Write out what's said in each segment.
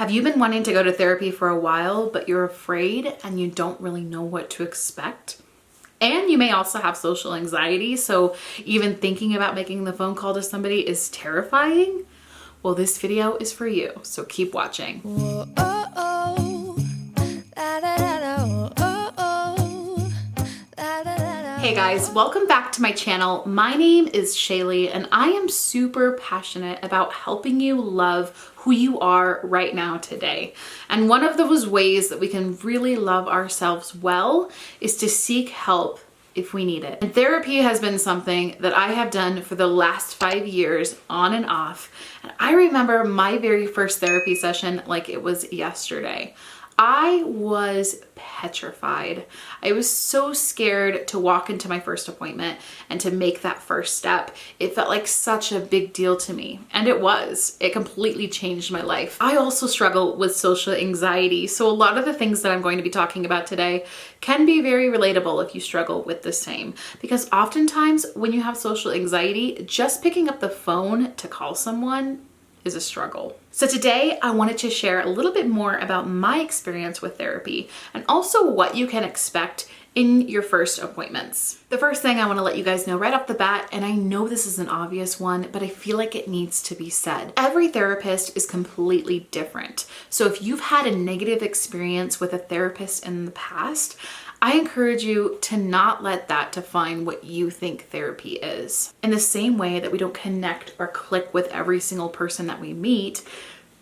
Have you been wanting to go to therapy for a while, but you're afraid and you don't really know what to expect? And you may also have social anxiety, so even thinking about making the phone call to somebody is terrifying. Well, this video is for you, so keep watching. Whoa, oh, oh. Da, da, da, da, oh, oh. Da, da, da, da, Hey guys, welcome back to my channel. My name is Shaylee and I am super passionate about helping you love who you are right now today. And one of those ways that we can really love ourselves well is to seek help if we need it. And therapy has been something that I have done for the last 5 years on and off. And I remember my very first therapy session like it was yesterday. I was petrified. I was so scared to walk into my first appointment and to make that first step. It felt like such a big deal to me, and it was. It completely changed my life. I also struggle with social anxiety, so a lot of the things that I'm going to be talking about today can be very relatable if you struggle with the same, because oftentimes when you have social anxiety, just picking up the phone to call someone is a struggle. So today I wanted to share a little bit more about my experience with therapy and also what you can expect in your first appointments. The first thing I want to let you guys know right off the bat, and I know this is an obvious one, but I feel like it needs to be said. Every therapist is completely different. So if you've had a negative experience with a therapist in the past, I encourage you to not let that define what you think therapy is. In the same way that we don't connect or click with every single person that we meet,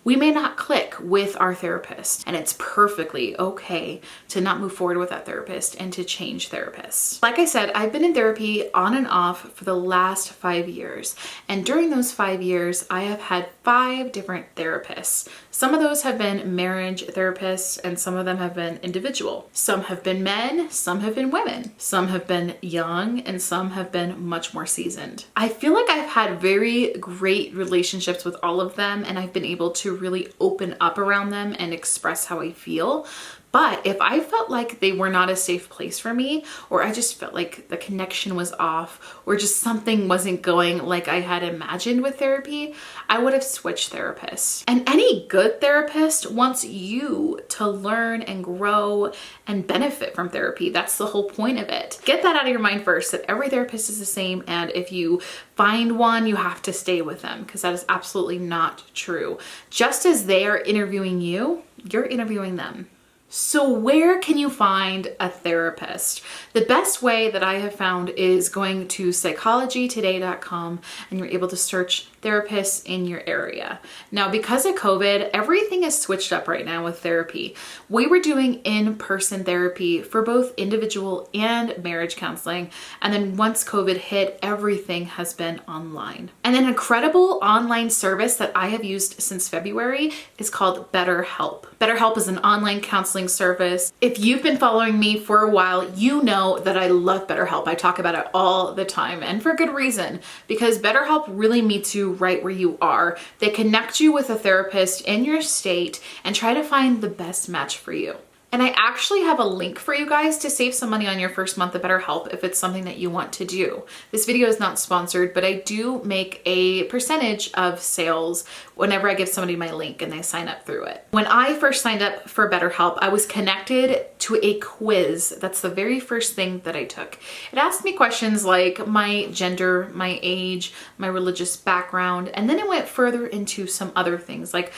we may not click with our therapist, and it's perfectly okay to not move forward with that therapist and to change therapists. Like I said, I've been in therapy on and off for the last 5 years, and during those 5 years, I have had 5 different therapists. Some of those have been marriage therapists, and some of them have been individual. Some have been men, some have been women. Some have been young, and some have been much more seasoned. I feel like I've had very great relationships with all of them, and I've been able to really open up around them and express how I feel. But if I felt like they were not a safe place for me, or I just felt like the connection was off, or just something wasn't going like I had imagined with therapy, I would have switched therapists. And any good therapist wants you to learn and grow and benefit from therapy. That's the whole point of it. Get that out of your mind first, that every therapist is the same, and if you find one, you have to stay with them, because that is absolutely not true. Just as they are interviewing you, you're interviewing them. So where can you find a therapist? The best way that I have found is going to psychologytoday.com, and you're able to search therapists in your area. Now, because of COVID, everything is switched up right now with therapy. We were doing in-person therapy for both individual and marriage counseling. And then once COVID hit, everything has been online. And an incredible online service that I have used since February is called BetterHelp. BetterHelp is an online counseling service. If you've been following me for a while, you know that I love BetterHelp. I talk about it all the time, and for good reason, because BetterHelp really meets you right where you are. They connect you with a therapist in your state and try to find the best match for you. And I actually have a link for you guys to save some money on your first month of BetterHelp if it's something that you want to do. This video is not sponsored, but I do make a percentage of sales whenever I give somebody my link and they sign up through it. When I first signed up for BetterHelp, I was connected to a quiz. That's the very first thing that I took. It asked me questions like my gender, my age, my religious background, and then it went further into some other things like,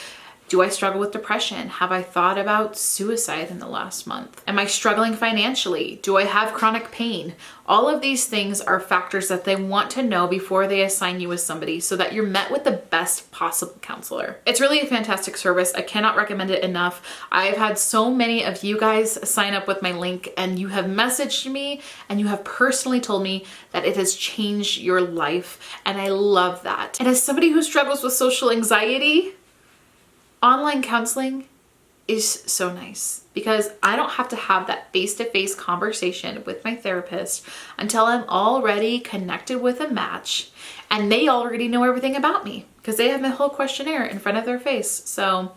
do I struggle with depression? Have I thought about suicide in the last month? Am I struggling financially? Do I have chronic pain? All of these things are factors that they want to know before they assign you with somebody so that you're met with the best possible counselor. It's really a fantastic service. I cannot recommend it enough. I've had so many of you guys sign up with my link, and you have messaged me and you have personally told me that it has changed your life, and I love that. And as somebody who struggles with social anxiety, online counseling is so nice because I don't have to have that face-to-face conversation with my therapist until I'm already connected with a match, and they already know everything about me because they have my whole questionnaire in front of their face. So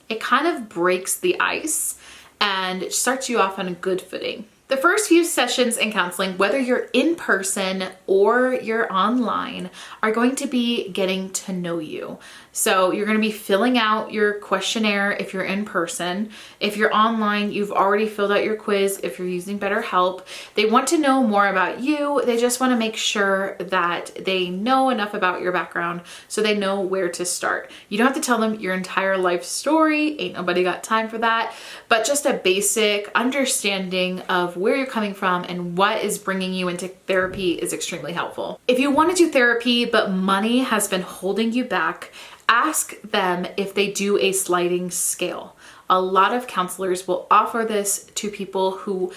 it kind of breaks the ice and it starts you off on a good footing. The first few sessions in counseling, whether you're in person or you're online, are going to be getting to know you. So you're going to be filling out your questionnaire if you're in person. If you're online, you've already filled out your quiz if you're using BetterHelp. They want to know more about you. They just want to make sure that they know enough about your background so they know where to start. You don't have to tell them your entire life story. Ain't nobody got time for that. But just a basic understanding of where you're coming from and what is bringing you into therapy is extremely helpful. If you want to do therapy but money has been holding you back, ask them if they do a sliding scale. A lot of counselors will offer this to people who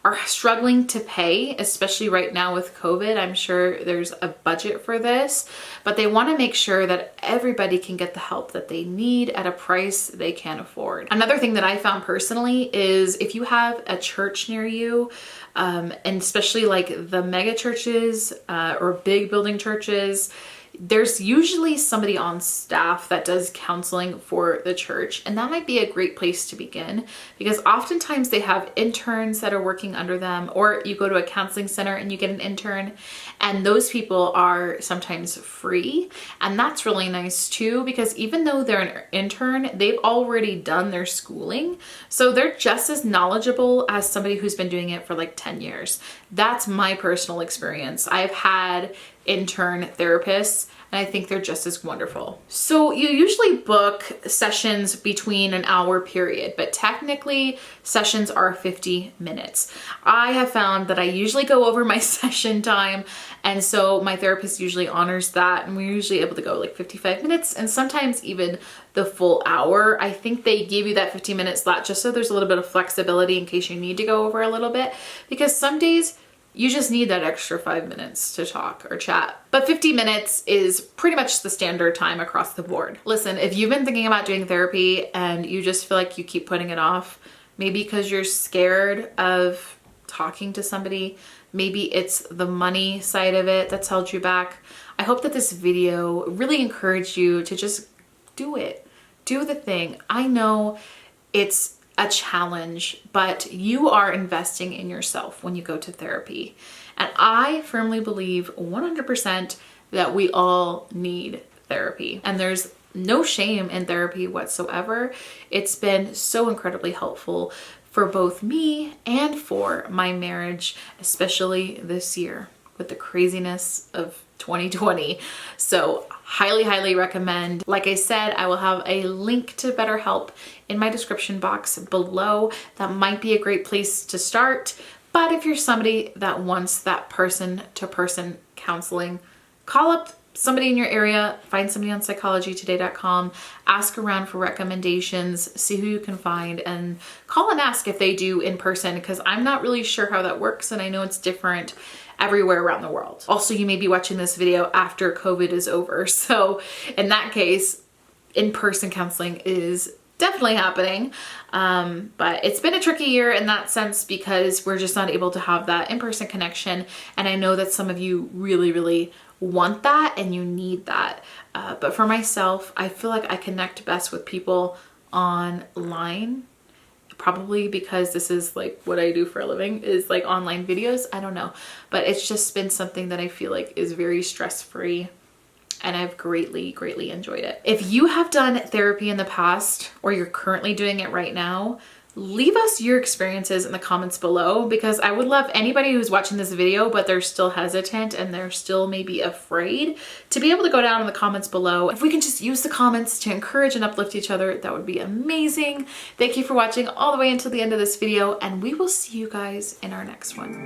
are struggling to pay, especially right now with COVID. I'm sure there's a budget for this, but they want to make sure that everybody can get the help that they need at a price they can afford. Another thing that I found personally is if you have a church near you, and especially like the mega churches or big building churches, there's usually somebody on staff that does counseling for the church, and that might be a great place to begin because oftentimes they have interns that are working under them, or you go to a counseling center and you get an intern, and those people are sometimes free, and that's really nice too because even though they're an intern, they've already done their schooling, so they're just as knowledgeable as somebody who's been doing it for like 10 years. That's my personal experience. I've had intern therapists, and I think they're just as wonderful. So you usually book sessions between an hour period, but technically sessions are 50 minutes. I have found that I usually go over my session time, and so my therapist usually honors that, and we're usually able to go like 55 minutes and sometimes even the full hour. I think they give you that 15-minute slot just so there's a little bit of flexibility in case you need to go over a little bit, because some days you just need that extra 5 minutes to talk or chat. But 50 minutes is pretty much the standard time across the board. Listen, if you've been thinking about doing therapy and you just feel like you keep putting it off, maybe because you're scared of talking to somebody, maybe it's the money side of it that's held you back, I hope that this video really encouraged you to just do it. Do the thing. I know it's a challenge, but you are investing in yourself when you go to therapy. And I firmly believe 100% that we all need therapy. And there's no shame in therapy whatsoever. It's been so incredibly helpful for both me and for my marriage, especially this year with the craziness of 2020. So highly recommend. Like I said, I will have a link to BetterHelp in my description box below. That might be a great place to start. But if you're somebody that wants that person-to-person counseling, call up somebody in your area, find somebody on psychologytoday.com, ask around for recommendations, see who you can find, and call and ask if they do in person, because I'm not really sure how that works, and I know it's different everywhere around the world. Also, you may be watching this video after COVID is over, so in that case, in-person counseling is definitely happening. But it's been a tricky year in that sense because we're just not able to have that in-person connection, and I know that some of you really want that and you need that. But for myself, I feel like I connect best with people online, probably because this is like what I do for a living, is like online videos. I don't know, but it's just been something that I feel like is very stress-free, and I've greatly enjoyed it. If you have done therapy in the past or you're currently doing it right now, leave us your experiences in the comments below, because I would love anybody who's watching this video but they're still hesitant and they're still maybe afraid to be able to go down in the comments below. If we can just use the comments to encourage and uplift each other, that would be amazing. Thank you for watching all the way until the end of this video, and we will see you guys in our next one.